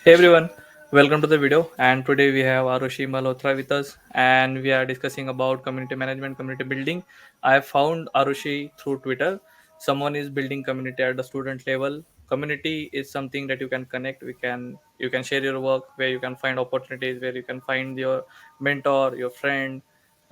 Hey everyone, welcome to the video. And today we have Arushi Malhotra with us, and we are discussing about community management, community building. I found Arushi through Twitter. Someone is building community at the student level. Community is something that you can connect. You can share your work, where you can find opportunities, where you can find your mentor, your friend.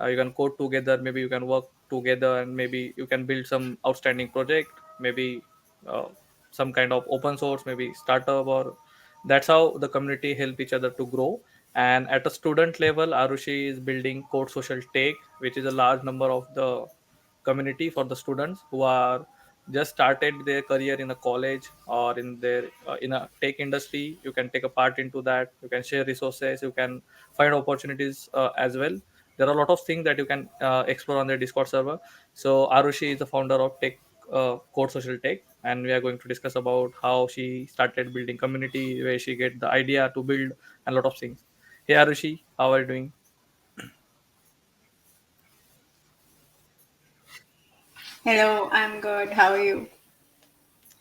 You can code together. Maybe you can work together, and maybe you can build some outstanding project. Maybe uh, some kind of open source, maybe startup, or that's how the community help each other to grow. And at a student level, Arushi is building code social take, which is a large number of the community for the students who are just started their career in a college or in a tech industry. You can take a part into that, you can share resources, you can find opportunities as well. There are a lot of things that you can explore on the Discord server. So Arushi is the founder of tech code social tech, and we are going to discuss about how she started building community, where she get the idea to build, and a lot of things. Hey Arushi, how are you doing? Hello, I'm good. How are you?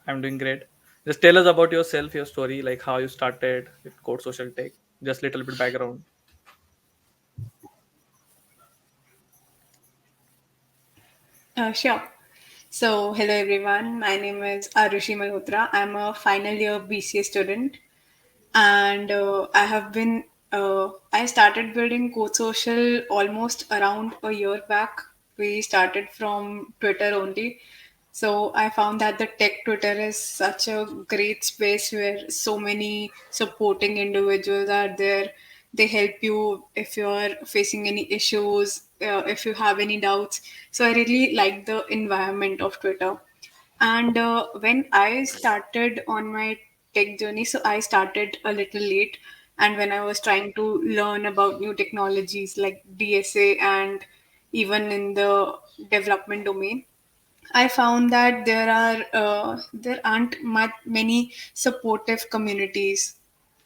I'm doing great. Just tell us about yourself, your story, like how you started with code social tech. Just little bit background. Sure. So, hello everyone. My name is Arushi Malhotra. I'm a final year BCA student, and I started building Code Social almost around a year back. We started from Twitter only. So I found that the tech Twitter is such a great space where so many supporting individuals are there. They help you if you're facing any issues, if you have any doubts. So I really like the environment of Twitter. And when I started on my tech journey, so I started a little late. And when I was trying to learn about new technologies like DSA and even in the development domain, I found that there aren't many supportive communities.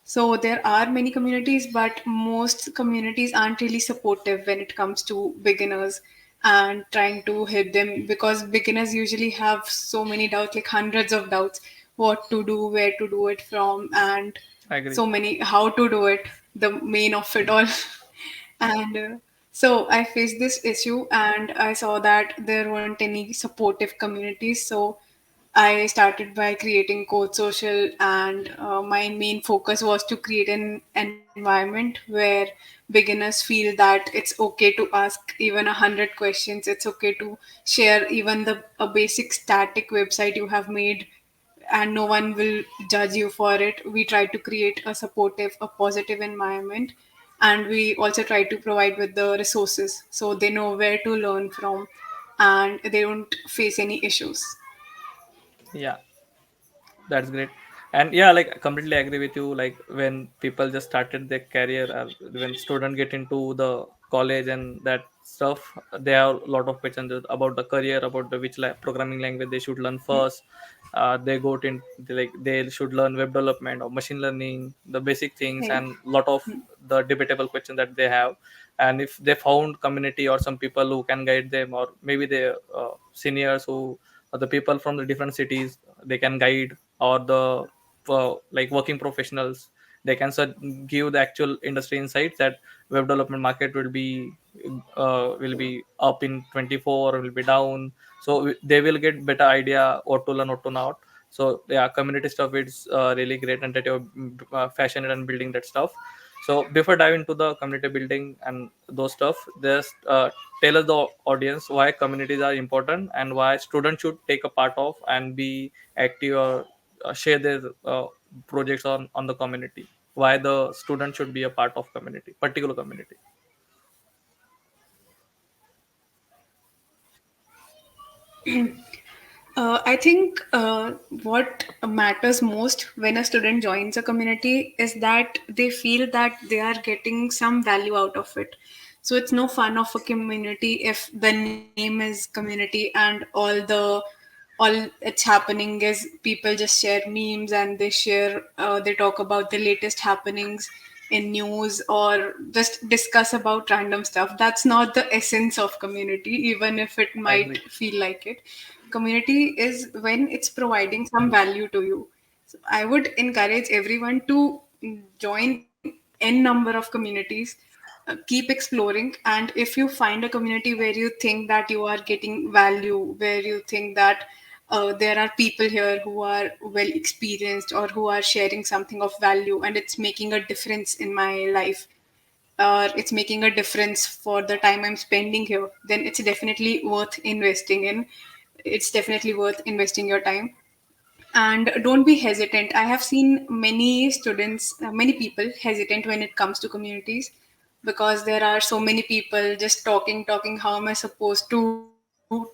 So there are many communities, but most communities aren't really supportive when it comes to beginners and trying to help them, because beginners usually have so many doubts, like hundreds of doubts, what to do, where to do it from, and I agree. so many how to do it, the main of it all. And so I faced this issue and I saw that there weren't any supportive communities. So I started by creating Code Social, and my main focus was to create an environment where beginners feel that it's okay to ask even 100 questions. It's okay to share even the a basic static website you have made, and no one will judge you for it. We try to create a supportive, a positive environment, and we also try to provide with the resources so they know where to learn from and they don't face any issues. Yeah, that's great. And yeah, like I completely agree with you. Like when people just started their career, when students get into the college and that stuff, there are a lot of questions about the career, about the programming language they should learn first. They go to like they should learn web development or machine learning, the basic things, Right. and lot of the debatable questions that they have. And if they found community or some people who can guide them, or maybe the seniors who, or the people from the different cities, they can guide, or the like working professionals, they can give the actual industry insights that web development market will be up in 24 or will be down. So they will get better idea what to learn, what to not. So yeah, community stuff is really great, and that you're passionate and building that stuff. So before diving into the community building and those stuff, just tell us the audience why communities are important and why students should take a part of and be active, or share their projects on the community. Why the student should be a part of community, particular community. I think what matters most when a student joins a community is that they feel that they are getting some value out of it. So it's no fun of a community if the name is community and all it's happening is people just share memes and they talk about the latest happenings in news or just discuss about random stuff. That's not the essence of community, even if it I might agree. feel like it. Community is when it's providing some value to you. So I would encourage everyone to join n number of communities, keep exploring, and if you find a community where you think that you are getting value, where you think that there are people here who are well experienced or who are sharing something of value and it's making a difference in my life, or it's making a difference for the time I'm spending here, then it's definitely worth investing in. It's definitely worth investing your time. And don't be hesitant. I have seen many students, many people hesitant when it comes to communities, because there are so many people just talking. How am I supposed to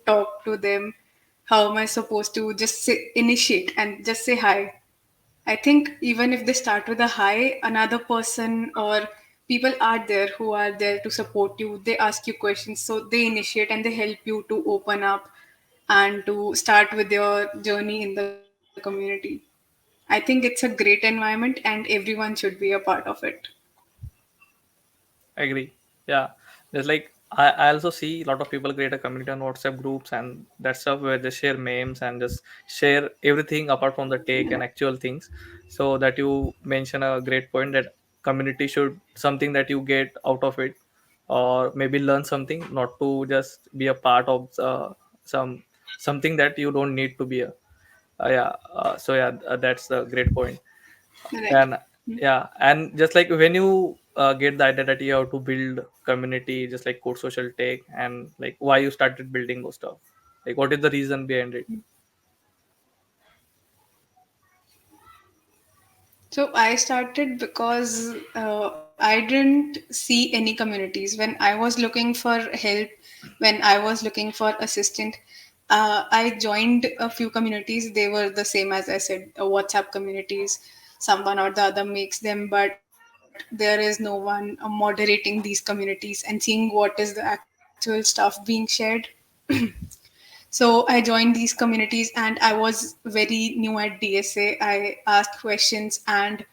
talk to them? How am I supposed to just initiate and just say hi? I think even if they start with a hi, another person or people are there who are there to support you. They ask you questions, so they initiate and they help you to open up and to start with your journey in the community. I think it's a great environment and everyone should be a part of it. Agree. Yeah. There's like I also see a lot of people create a community on WhatsApp groups and that stuff where they share memes and just share everything apart from the take and actual things. So that you mention a great point that community should something that you get out of it, or maybe learn something, not to just be a part of some something that you don't need to be a. Yeah. So yeah, that's a great point. Right. And yeah, and just like when you get the idea that you have to build community, just like code social take, and like why you started building those stuff, like what is the reason behind it? So I started because I didn't see any communities when I was looking for help, when I was looking for assistant. I joined a few communities. They were the same as I said, WhatsApp communities. Someone or the other makes them, but there is no one moderating these communities and seeing what is the actual stuff being shared. So I joined these communities and I was very new at DSA. I asked questions and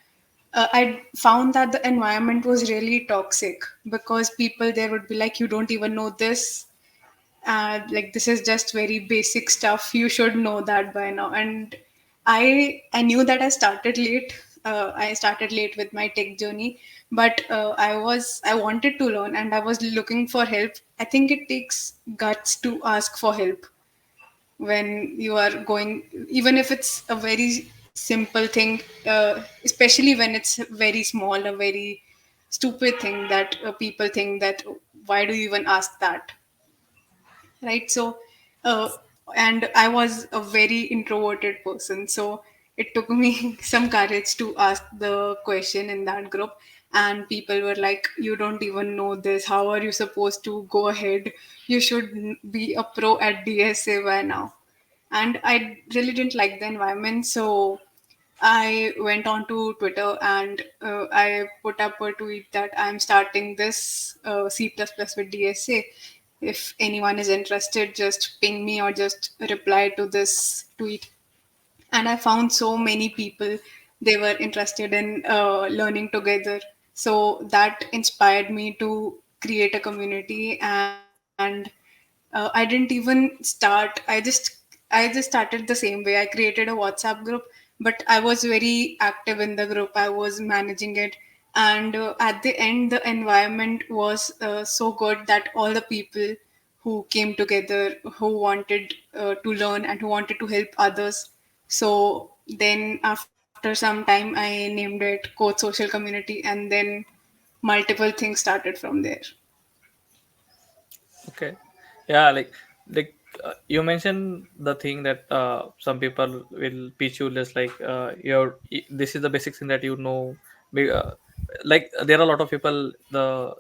I found that the environment was really toxic, because people there would be like, you don't even know this. Like, this is just very basic stuff. You should know that by now. And I knew that I started late. I started late with my tech journey, but I wanted to learn and I was looking for help. I think it takes guts to ask for help when you are going, even if it's a very simple thing, especially when it's very small, a very stupid thing that people think that, why do you even ask that, right? So uh, and I was a very introverted person, so it took me some courage to ask the question in that group. And people were like, you don't even know this, how are you supposed to go ahead? You should be a pro at DSA by now. And I really didn't like the environment, so I went on to Twitter and I put up a tweet that I'm starting this C++ with DSA. If anyone is interested, just ping me or just reply to this tweet. And I found so many people, they were interested in learning together. So that inspired me to create a community. And I didn't even start. I just started the same way. I created a WhatsApp group, but I was very active in the group. I was managing it, and at the end, the environment was so good that all the people who came together, who wanted to learn and who wanted to help others. So then, after some time, I named it Code Social Community, and then multiple things started from there. Okay. Yeah, like you mentioned the thing that some people will pitch you just like this is the basic thing that you know. Like there are a lot of people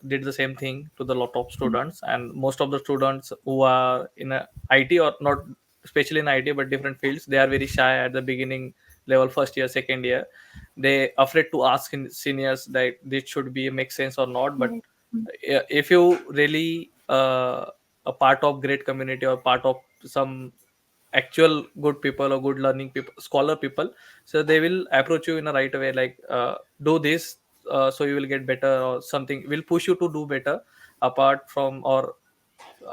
did the same thing to the lot of students, and most of the students who are in a IT or not, especially in IT but different fields, they are very shy at the beginning level, first year, second year. They afraid to ask in seniors that this should be make sense or not. But Right. if you really a part of great community or part of some actual good people or good learning people, scholar people, so they will approach you in a right way, like do this, so you will get better, or something will push you to do better, apart from or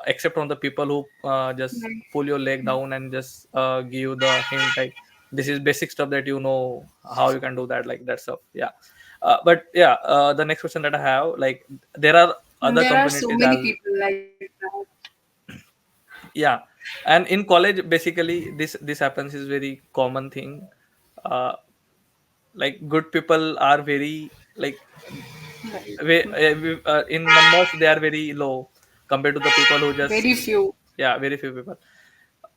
except from the people who just Right. pull your leg down and just give you the hint like this is basic stuff that you know how you can do that, like that stuff. Yeah. But yeah, the next question that I have, like, there are And other there are so communities many as, people like that. yeah. And in college basically this happens, is very common thing. uh, like good people are very, like, Right. in numbers they are very low compared to the people who just, Very few. yeah, very few people.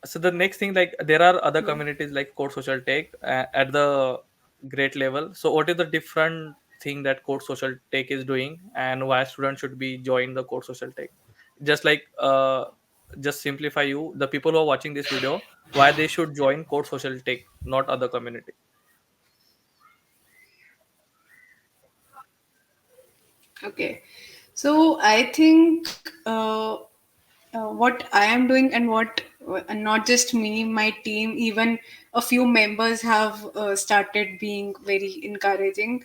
So the next thing, like, there are other communities like Code Social Tech at the great level. So what is the different thing that Code Social Tech is doing, and why students should be join the Code Social Tech? Just like, just simplify you, the people who are watching this video, why they should join Code Social Tech, not other community. Okay. So I think what I am doing and what, and not just me, my team, even a few members have started being very encouraging.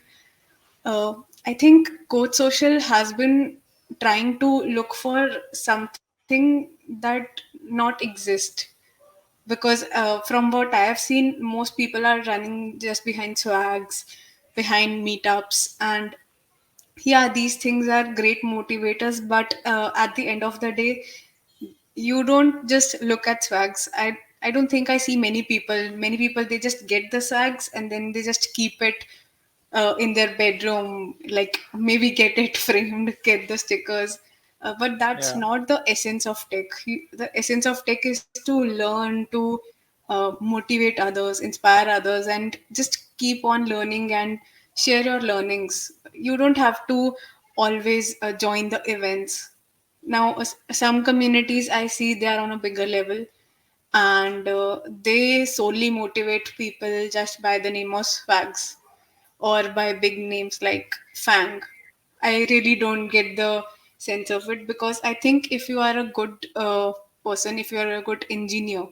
I think Code Social has been trying to look for something that not exist, because from what I have seen, most people are running just behind swags, behind meetups, and yeah, these things are great motivators, but at the end of the day, you don't just look at swags. I don't think I see many people they just get the swags and then they just keep it in their bedroom, like maybe get it framed, get the stickers. But that's Yeah, not the essence of tech. The essence of tech is to learn, to motivate others, inspire others, and just keep on learning and share your learnings. You don't have to always join the events. Now, some communities I see they are on a bigger level, and they solely motivate people just by the name of swags or by big names like Fang. I really don't get the sense of it, because I think if you are a good person, if you are a good engineer,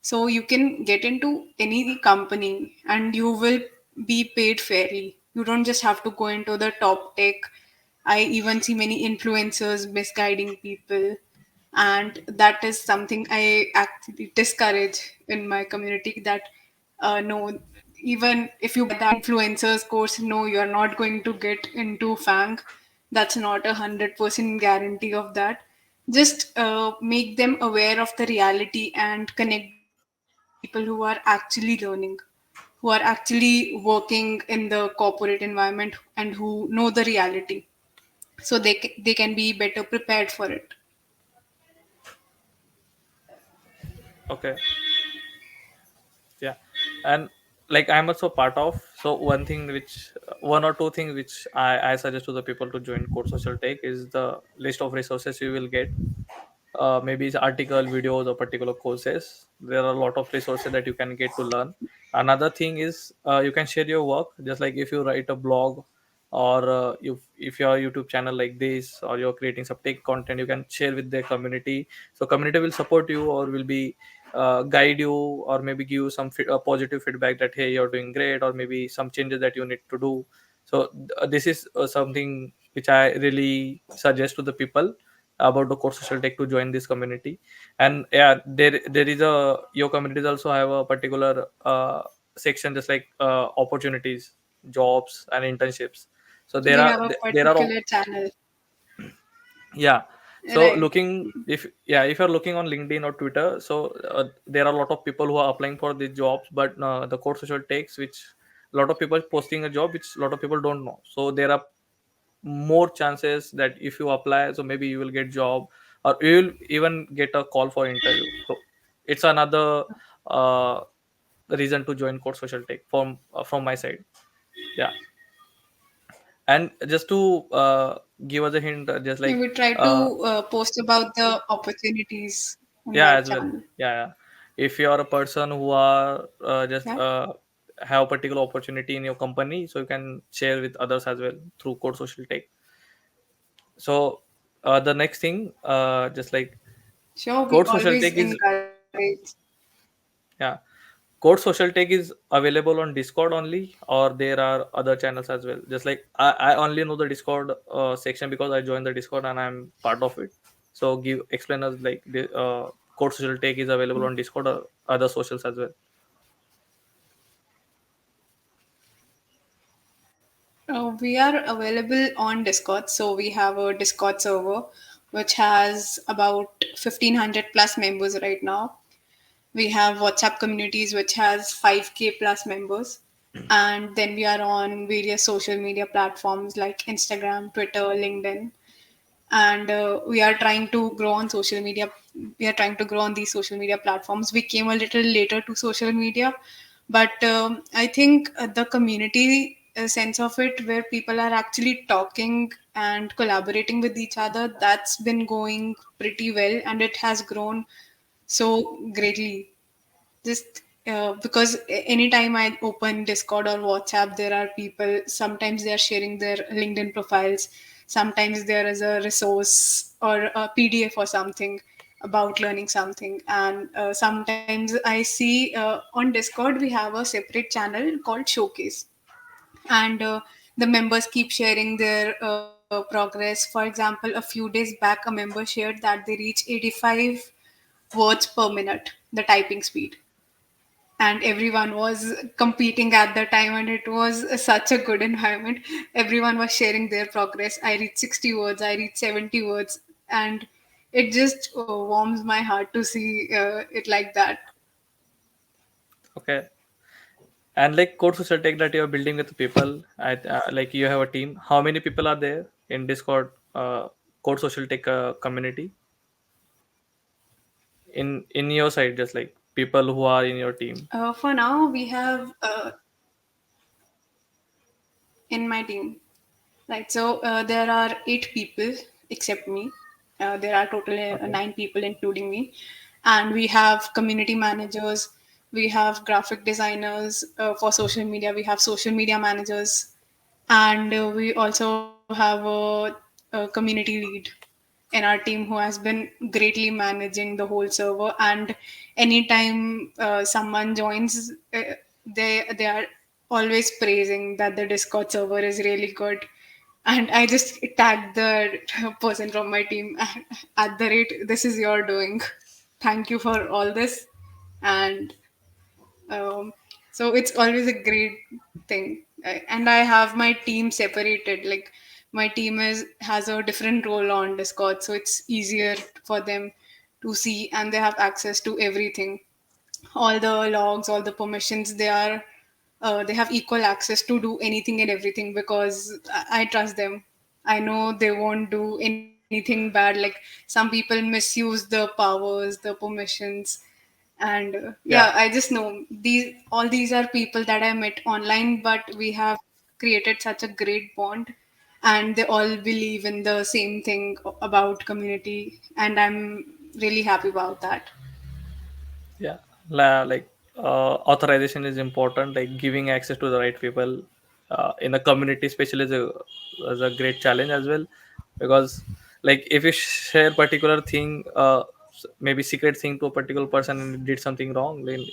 so you can get into any company and you will be paid fairly. You don't just have to go into the top tech. I even see many influencers misguiding people. And that is something I actually discourage in my community, that no, even if you buy that influencers course, no, you're not going to get into FANG. That's not 100% guarantee of that. Just make them aware of the reality and connect them with people who are actually learning, who are actually working in the corporate environment and who know the reality, so they can be better prepared for it. okay. Yeah. And like, I'm also part of, so one thing which, one or two things which I suggest to the people to join Code Social Tech is the list of resources you will get. Maybe it's article, videos, or particular courses. There are a lot of resources that you can get to learn. Another thing is, you can share your work, just like if you write a blog, or if your YouTube channel like this, or you're creating some tech content, you can share with the community. So community will support you, or will be guide you, or maybe give you some positive feedback that, hey, you're doing great, or maybe some changes that you need to do. So this is something which I really suggest to the people about the Core Social Tech, to join this community. And yeah, there is a, your communities also have a particular section, just like opportunities, jobs, and internships. So So there they are, have a there are particular channel, yeah. So right? looking, if, yeah, if you're looking on LinkedIn or Twitter, so there are a lot of people who are applying for these jobs, but the Core Social takes, which a lot of people posting a job which a lot of people don't know. So there are more chances that if you apply, so maybe you will get job, or you will even get a call for interview. So it's another uh, reason to join Core Social Tech from my side. Yeah. And just to give us a hint, just Yeah, like, we try uh, to post about the opportunities on yeah, that as well. channel. Yeah, yeah. If you are a person who are just Yeah, have a particular opportunity in your company, so you can share with others as well through Code Social Tech. So the next thing, just like, sure. We Code Social always Tech is, encourage. yeah, Code Social Tech is available on Discord only, or there are other channels as well. Just like, I only know the Discord section because I joined the Discord and I'm part of it. So give explain us, like, the Code Social Tech is available on Discord or other socials as well. We are available on Discord. So we have a Discord server which has about 1500 plus members right now. We have WhatsApp communities which has 5k plus members. And then we are on various social media platforms like Instagram, Twitter, LinkedIn, and we are trying to grow on social media. We are trying to grow on these social media platforms. We came a little later to social media, but I think the community sense of it, where people are actually talking and collaborating with each other, that's been going pretty well, and it has grown so greatly. Just because anytime I open Discord or WhatsApp, there are people. Sometimes they are sharing their LinkedIn profiles. Sometimes there is a resource or a PDF or something about learning something. And sometimes I see on Discord we have a separate channel called Showcase, and the members keep sharing their progress. For example, a few days back, a member shared that they reach 85 words per minute, the typing speed, and everyone was competing at the time, and it was such a good environment. Everyone was sharing their progress. I read 60 words, I read 70 words, and it just warms my heart to see it like that. Okay. And like code social tech that you're building with the people, like you have a team. How many people are there in Discord code social tech community in your side? Just like people who are in your team. For now, we have in my team, right? So there are 8 people except me. There are total Okay. 9 people, including me. And we have community managers, we have graphic designers for social media, we have social media managers, and we also have a community lead in our team who has been greatly managing the whole server. And anytime someone joins, they are always praising that the Discord server is really good. And I just tagged the person from my team at the rate, this is your doing. Thank you for all this. And um, so it's always a great thing. And I have my team separated. Like my team is has a different role on Discord, so it's easier for them to see, and they have access to everything, all the logs, all the permissions. They have equal access to do anything and everything, because I trust them. I know they won't do anything bad. Like some people misuse the powers, the permissions, and yeah, Yeah. I just know these are people that I met online, but we have created such a great bond, and they all believe in the same thing about community, and I'm really happy about that. Yeah. Like authorization is important. Like giving access to the right people in a community, especially, is a great challenge as well, because like if you share particular thing, maybe secret thing to a particular person and it did something wrong, then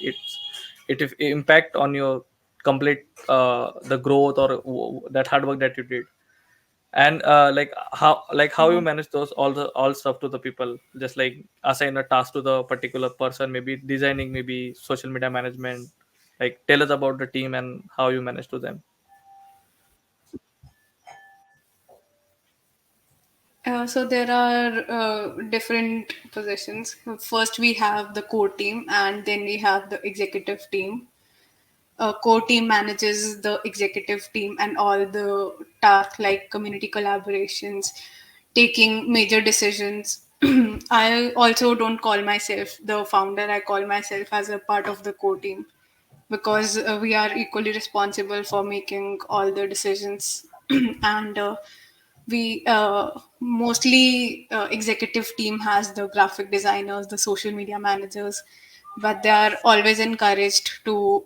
it impact on your complete the growth or that hard work that you did. And how you manage those all stuff to the people, just like assign a task to the particular person, maybe designing, maybe social media management. Like tell us about the team and how you manage to them. So there are different positions. First, we have the core team, and then we have the executive team. Core team manages the executive team and all the tasks like community collaborations, taking major decisions. I also don't call myself the founder. I call myself as a part of the core team, because we are equally responsible for making all the decisions. And we mostly executive team has the graphic designers, the social media managers, but they are always encouraged to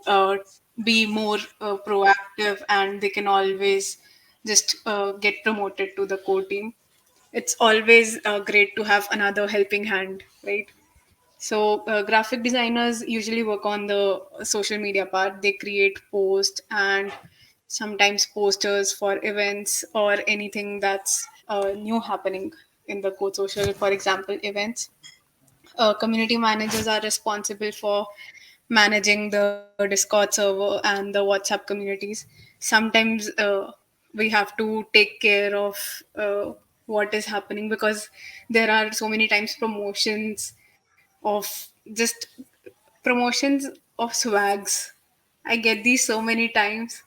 be more proactive, and they can always just get promoted to the core team. It's always great to have another helping hand, right? So, graphic designers usually work on the social media part. They create posts and sometimes posters for events or anything that's new happening in the code social, for example, events. Community managers are responsible for managing the Discord server and the WhatsApp communities. Sometimes we have to take care of what is happening, because there are so many times promotions of just promotions of swags. I get these so many times.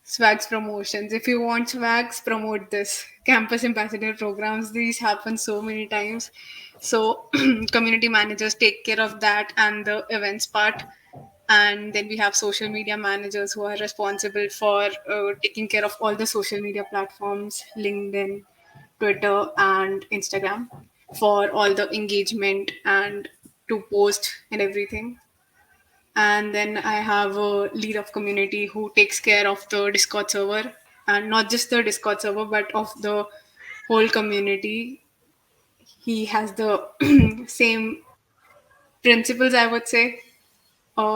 Swags promotions. If you want swags, promote this. Campus ambassador programs, these happen so many times. So, community managers take care of that and the events part. And then we have social media managers who are responsible for taking care of all the social media platforms, LinkedIn, Twitter, and Instagram, for all the engagement and to post and everything. And then I have a lead of community who takes care of the Discord server, and not just the Discord server but of the whole community. He has the same principles, I would say.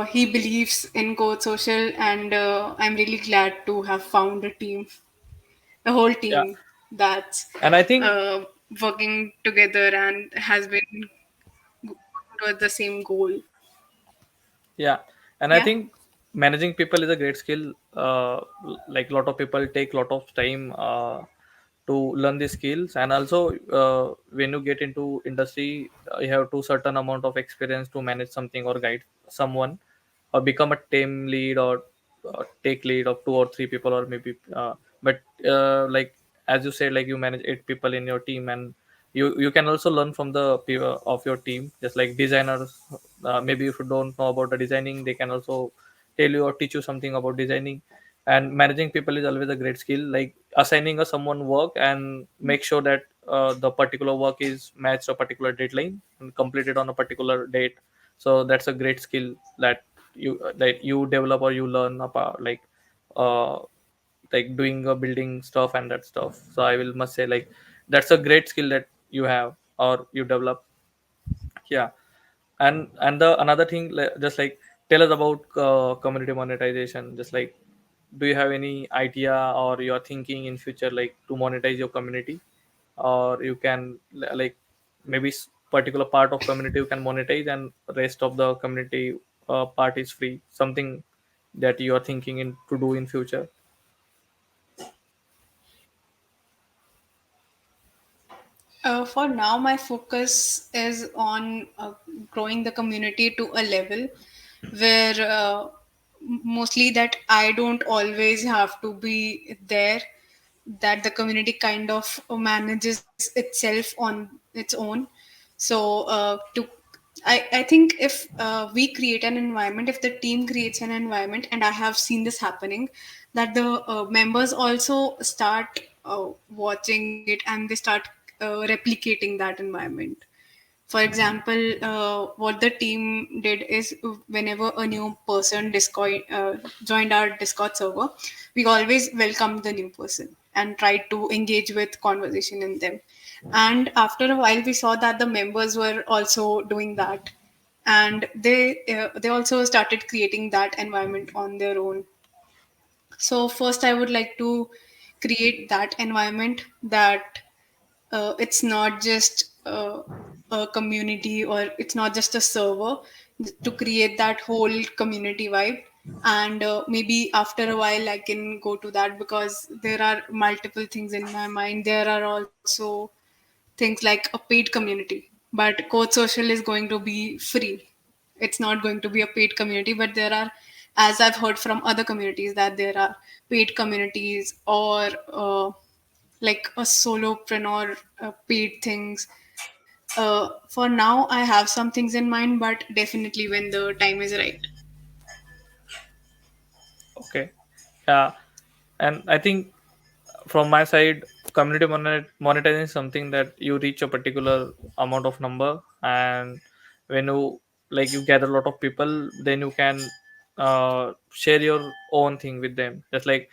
He believes in Code Social, and I'm really glad to have found a team, a whole Yeah, team that's and I think uh, working together and has been working towards the same goal. yeah, and I Yeah. think managing people is a great skill. Like a lot of people take a lot of time to learn these skills, and also when you get into industry, you have to certain amount of experience to manage something or guide someone, or become a team lead, or take lead of two or three people, or maybe. But like as you said, like you manage 8 people in your team, and you can also learn from the people of your team, just like designers. Maybe if you don't know about the designing, they can also tell you or teach you something about designing. And managing people is always a great skill, like assigning a someone work and make sure that the particular work is matched a particular deadline and completed on a particular date. So that's a great skill that you develop or you learn about, uh like doing a building stuff and that stuff. So I will must say, like, that's a great skill that you have or you develop. Yeah. And the another thing, just like, tell us about community monetization. Just like, do you have any idea or you're thinking in future, like, to monetize your community? Or you can like, maybe particular part of community you can monetize, and rest of the community part is free, something that you are thinking in to do in future? For now, my focus is on growing the community to a level where mostly that I don't always have to be there, that the community kind of manages itself on its own. So, I think if we create an environment, if the team creates an environment, and I have seen this happening, that the members also start watching it and they start replicating that environment. For example, what the team did is, whenever a new person joined our Discord server, we always welcomed the new person and tried to engage with conversation in them. And after a while, we saw that the members were also doing that, and they also started creating that environment on their own. So first, I would like to create that environment, that it's not just a community, or it's not just a server, to create that whole community vibe. And maybe after a while I can go to that, because there are multiple things in my mind. There are also things like a paid community, but Code Social is going to be free. It's not going to be a paid community, but there are, as I've heard from other communities, that there are paid communities, or like a solopreneur paid things. For now, I have some things in mind, but definitely when the time is right. Okay. Yeah. And I think from my side, community monetizing is something that you reach a particular amount of number, and when you, like, you gather a lot of people, then you can share your own thing with them. Just like,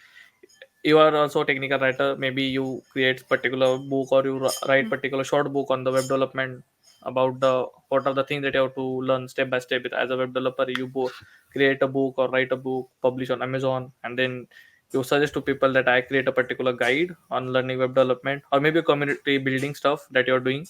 you are also a technical writer, maybe you create particular book, or you write particular short book on the web development, about the what are the things that you have to learn step by step. As a web developer, you create a book or write a book, publish on Amazon, and then you suggest to people that I create a particular guide on learning web development, or maybe community building stuff that you're doing.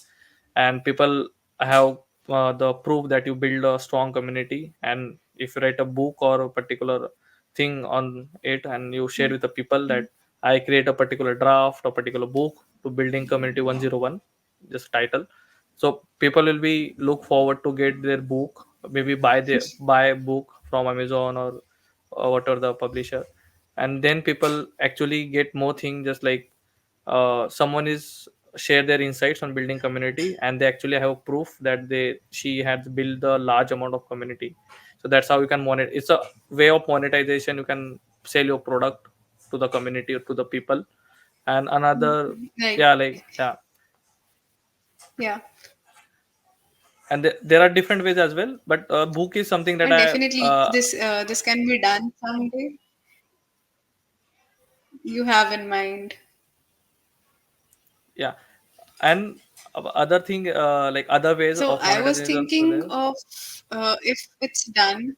And people have the proof that you build a strong community. And if you write a book or a particular thing on it, and you share with the people that I create a particular draft, a particular book to building community 101, just title. So people will be look forward to get their book, maybe buy a book from Amazon or whatever the publisher. And then people actually get more thing, just like someone is share their insights on building community, and they actually have proof that they she has built a large amount of community. So that's how you can monet. It's a way of monetization. You can sell your product to the community or to the people. And another, Right. yeah, like, yeah. Yeah. And there are different ways as well, but book is something that And I definitely this can be done someday. You have in mind. yeah. And other thing, like other ways So of I was monetization is also thinking there. of if it's done,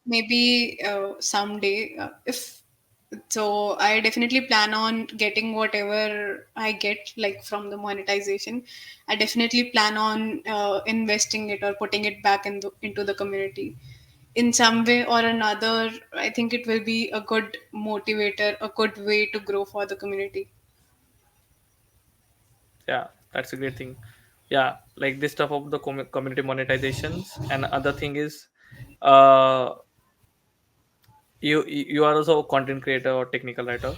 maybe someday. If so, I definitely plan on getting whatever I get, like from the monetization. I definitely plan on investing it or putting it back into the community in some way or another. I think it will be a good motivator, a good way to grow for the community. Yeah, that's a great thing. Yeah, like this stuff of the community monetizations. And other thing is, uh you are also a content creator or technical writer.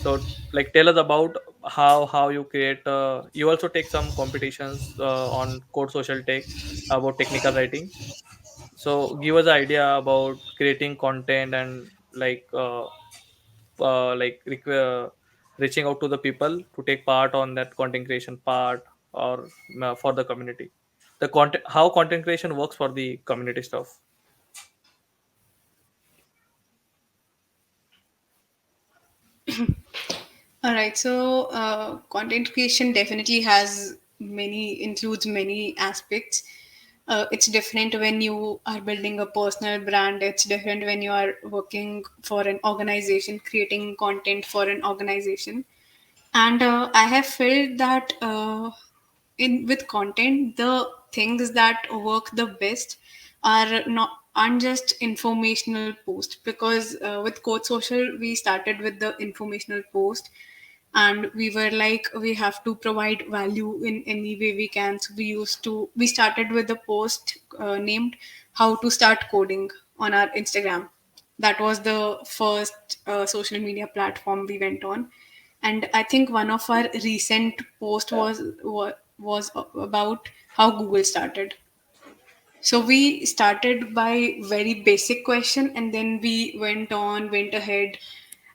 So like tell us about how you create, you also take some competitions on code social tech about technical writing. So give us an idea about creating content and reaching out to the people to take part on that content creation part, or for the community, the content, how content creation works for the community stuff. All right. So, content creation definitely has includes many aspects. It's different when you are building a personal brand. It's different when you are working for an organization, creating content for an organization. And I have felt that in with content, the things that work the best aren't just informational post, because with Code Social we started with the informational post, and we were like we have to provide value in any way we can. So we started with a post named how to start coding on our Instagram. That was the first social media platform we went on. And I think one of our recent post was about how Google started. So we started by very basic question, and then we went ahead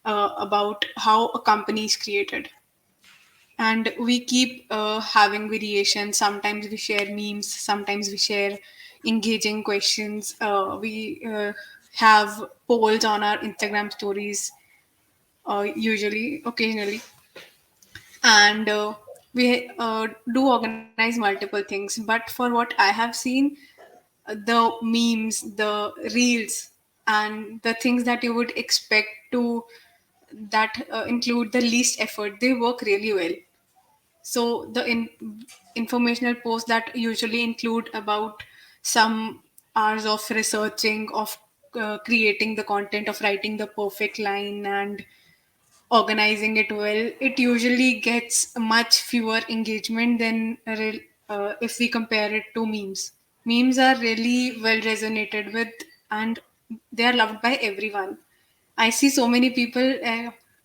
about how a company is created. And we keep having variations. Sometimes we share memes, sometimes we share engaging questions. We have polls on our Instagram stories, usually, occasionally. And we do organize multiple things. But for what I have seen, the memes, the reels, and the things that you would expect to that include the least effort, they work really well. So the informational posts that usually include about some hours of researching, of creating the content, of writing the perfect line and organizing it well, it usually gets much fewer engagement than if we compare it to memes. Memes are really well resonated with, and they are loved by everyone. I see so many people.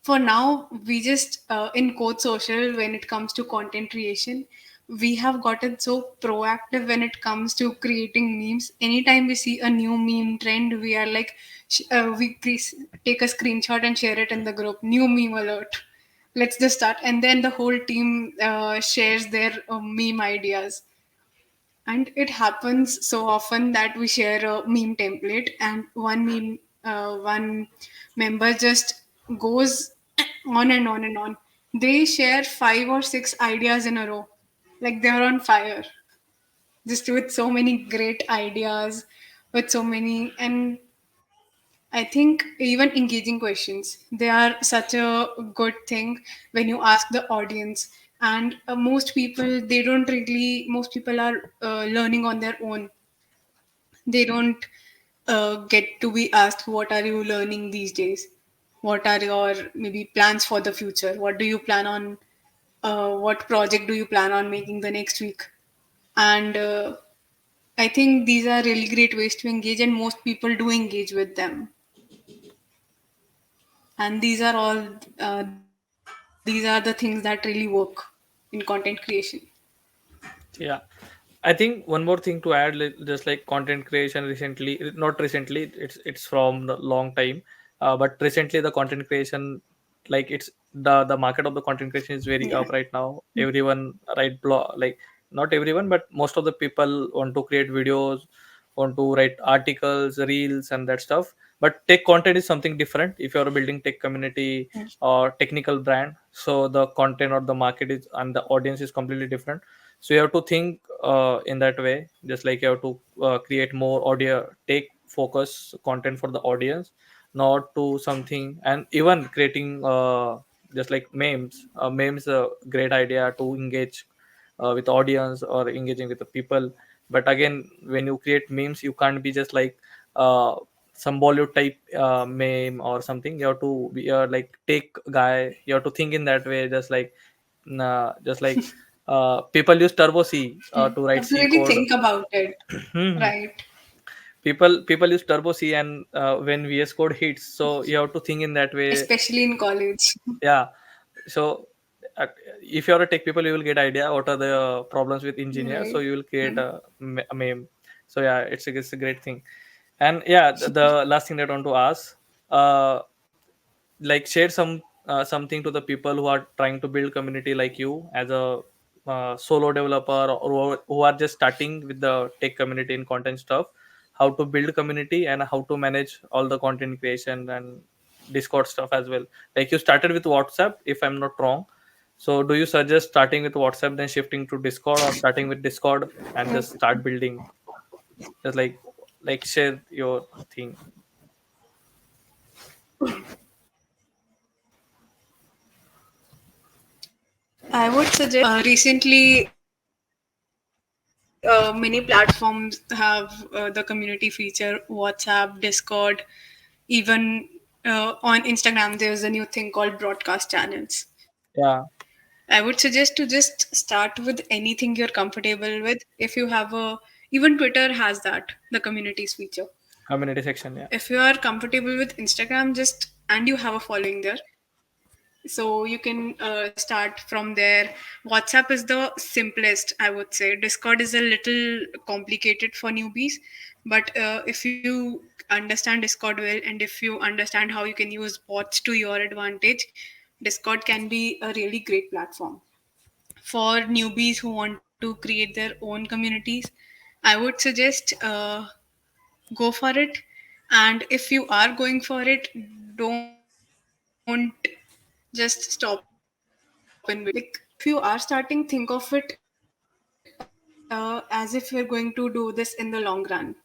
For now, we just in Code Social, when it comes to content creation, we have gotten so proactive when it comes to creating memes. Anytime we see a new meme trend, we are like, take a screenshot and share it in the group. New meme alert. Let's just start, and then the whole team shares their meme ideas. And it happens so often that we share a meme template, and one member just goes on and on and on. They share 5 or 6 ideas in a row, like they're on fire, just with so many great ideas, with so many. And I think even engaging questions, they are such a good thing when you ask the audience. And most people are learning on their own. They don't get to be asked, what are you learning these days? what are your maybe plans for the future? What do you plan on? What project do you plan on making the next week? And I think these are really great ways to engage, and most people do engage with them. And these are the things that really work in content creation. Yeah, I think one more thing to add, just like content creation recently, not recently, it's from the long time, but recently the content creation, like it's the market of the content creation is very Yeah. up right now. Everyone write blog, like not everyone, but most of the people want to create videos, want to write articles, reels, and that stuff. But tech content is something different. If you're building tech community or technical brand, so the content or the market is and the audience is completely different. So you have to think in that way, just like you have to create more audio take focus content for the audience, not to something. And even creating just like memes a great idea to engage with audience or engaging with the people. But again, when you create memes, you can't be just like uh, some Bollywood type meme or something. You have to be like take guy, you have to think in that way, just like people use turbo c to You write have to c really code. think about it, Hmm. right? People use turbo c, and when VS code hits, so you have to think in that way. Especially in college. Yeah. So uh, if you're a tech people, you will get idea what are the problems with engineers, so Right. you will create a meme. So yeah, it's a great thing. And yeah, the last thing that I want to ask, uh like share something to the people who are trying to build community like you as a solo developer, or who are just starting with the tech community and content stuff, how to build community and how to manage all the content creation and Discord stuff as well. Like you started with WhatsApp, if I'm not wrong. So do you suggest starting with WhatsApp then shifting to Discord, or starting with Discord and just start building? Just like share your thing. I would suggest recently many platforms have the community feature, WhatsApp, Discord, even on Instagram, there's a new thing called broadcast channels. Yeah, I would suggest to just start with anything you're comfortable with. If you have even Twitter has that, the communities feature. community section. Yeah, If you are comfortable with Instagram, just and you have a following there, so you can start from there. WhatsApp is the simplest, I would say. Discord is a little complicated for newbies, but if you understand Discord well, and if you understand how you can use bots to your advantage, Discord can be a really great platform for newbies who want to create their own communities. I would suggest go for it. And if you are going for it, don't just stop in between. Like, if you are starting, think of it as if you're going to do this in the long run,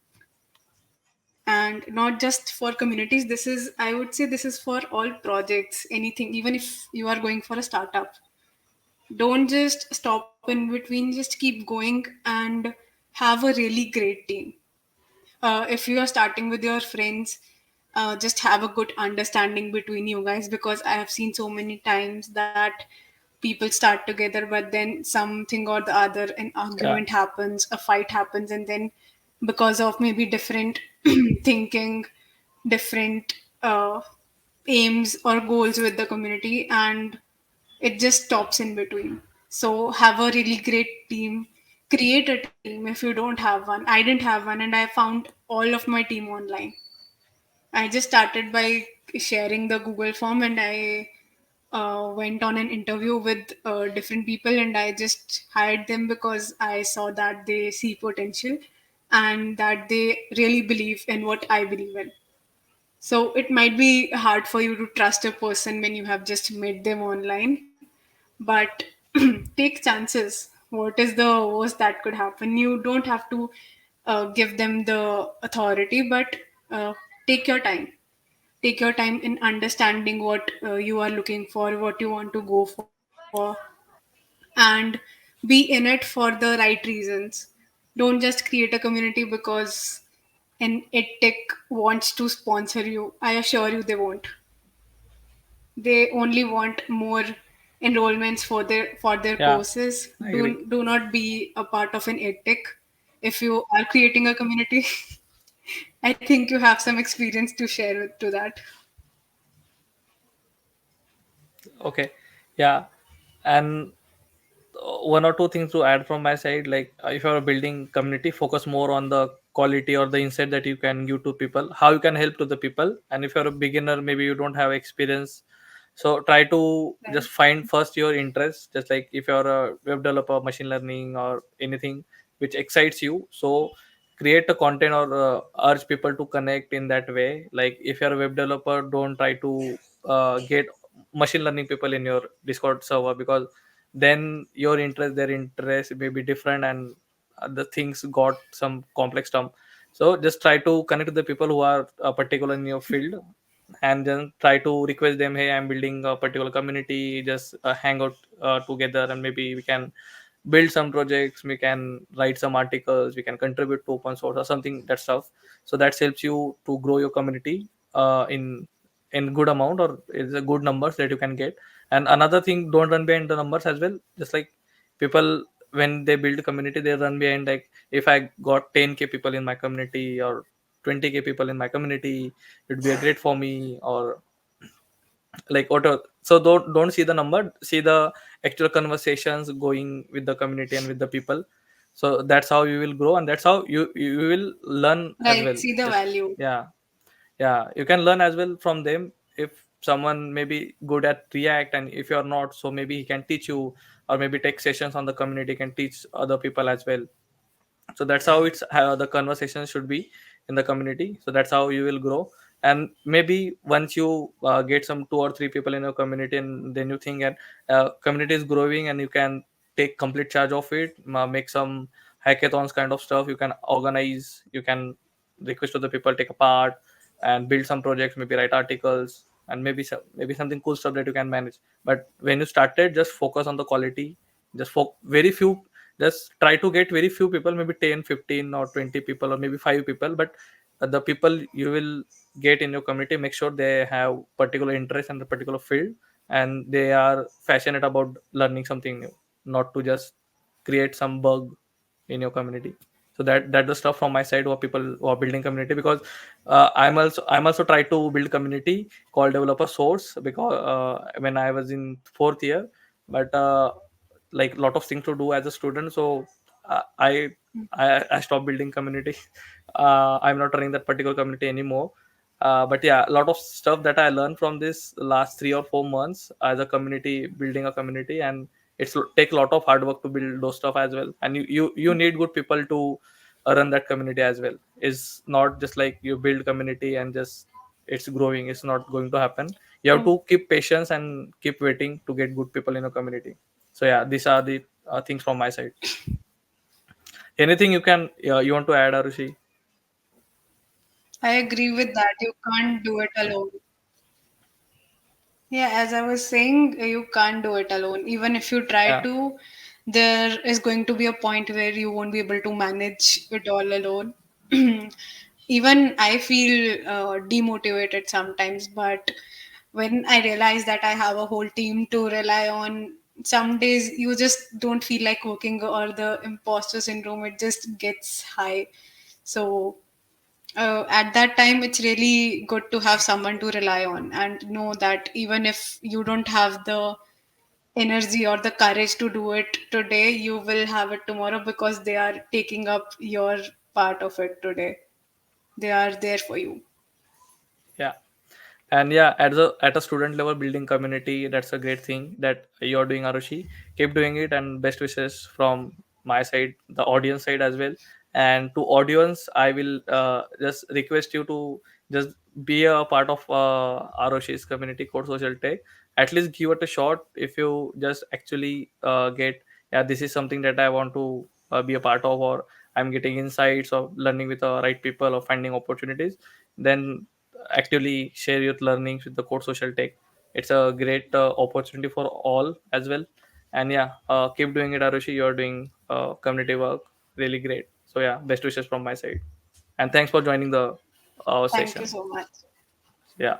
and not just for communities. This is, I would say, this is for all projects, anything. Even if you are going for a startup, don't just stop in between, just keep going and have a really great team. If you are starting with your friends, just have a good understanding between you guys, because I have seen so many times that people start together, but then something or the other, an yeah, argument happens, a fight happens, and then because of maybe different thinking, different aims or goals with the community, and it just stops in between. So have a really great team. Create a team if you don't have one. I didn't have one, and I found all of my team online. I just started by sharing the Google form, and I went on an interview with different people, and I just hired them because I saw that they see potential and that they really believe in what I believe in. So it might be hard for you to trust a person when you have just met them online, but take chances. What is the worst that could happen? You don't have to give them the authority, but uh, take your time. Take your time in understanding what you are looking for, what you want to go for, and be in it for the right reasons. Don't just create a community because an edtech wants to sponsor you. I assure you they won't. They only want more enrollments for their Yeah, courses. I agree. Do not be a part of an edtech if you are creating a community. I think you have some experience to share with to that. Okay. Yeah. And one or two things to add from my side, like if you're building community, focus more on the quality or the insight that you can give to people, how you can help to the people. And if you're a beginner, maybe you don't have experience, so try to Right. just find first your interest. Just like if you're a web developer, machine learning, or anything which excites you, so create a content or urge people to connect in that way. Like if you're a web developer, don't try to get machine learning people in your Discord server, because then your interest, their interest may be different, and the things got some complex term. So just try to connect with the people who are particular in your field, and then try to request them, hey, I'm building a particular community, just hang out together, and maybe we can build some projects, we can write some articles, we can contribute to open source or something, that stuff. So that helps you to grow your community in good amount, or is a good numbers that you can get. And another thing, don't run behind the numbers as well. Just like people, when they build a community, they run behind, like if I got 10k people in my community, or 20k people in my community, it would be a great for me, or like auto. So don't see the number, see the actual conversations going with the community and with the people. So that's how you will grow, and that's how you will learn as Right. well. See the Just, value. yeah, yeah, you can learn as well from them. If someone may be good at React, and if you're not, so maybe he can teach you, or maybe take sessions on the community, can teach other people as well. So that's how it's how the conversation should be in the community. So that's how you will grow. And maybe once you get some two or three people in your community, and then you think, and community is growing, and you can take complete charge of it, make some hackathons kind of stuff, you can organize, you can request to the people take a part, and build some projects, maybe write articles, and maybe something cool stuff that you can manage. But when you started, just focus on the quality. Just for very few, just try to get very few people, maybe 10, 15, or 20 people, or maybe 5 people. But the people you will get in your community, make sure they have particular interest in the particular field, and they are passionate about learning something new, not to just create some bug in your community. So that's the stuff from my side, or people who are building community. Because I'm also try to build community called developer source, because when I was in fourth year. But like lot of things to do as a student, so uh, i I stopped building community. I'm not running that particular community anymore. But yeah, a lot of stuff that I learned from this last 3 or 4 months as a community, building a community. And take a lot of hard work to build those stuff as well. And you need good people to run that community as well. It's not just like you build community and just it's growing. It's not going to happen. You have True. to keep patience and keep waiting to get good people in a community. So yeah, these are the things from my side. Anything you want to add, Arushi? I agree with that. You can't do it alone. Yeah, as I was saying, you can't do it alone. Even if you try Yeah, to, there is going to be a point where you won't be able to manage it all alone. Even I feel demotivated sometimes, but when I realize that I have a whole team to rely on, some days you just don't feel like working, or the imposter syndrome, it just gets high. So at that time it's really good to have someone to rely on and know that even if you don't have the energy or the courage to do it today, you will have it tomorrow because they are taking up your part of it today. They are there for you. yeah. And yeah, at a student level, building community, that's a great thing that you're doing, Arushi. Keep doing it, and best wishes from my side, the audience side as well. And to audience, I will just request you to just be a part of Arushi's community called Social Tech. At least give it a shot. If you just actually get, yeah, this is something that I want to be a part of, or I'm getting insights of learning with the right people, or finding opportunities, then actively share your learnings with the code social tech. It's a great opportunity for all as well. And yeah, keep doing it, Arushi. You're doing community work really great. So yeah, best wishes from my side, and thanks for joining the Thank you session. so much. Yeah.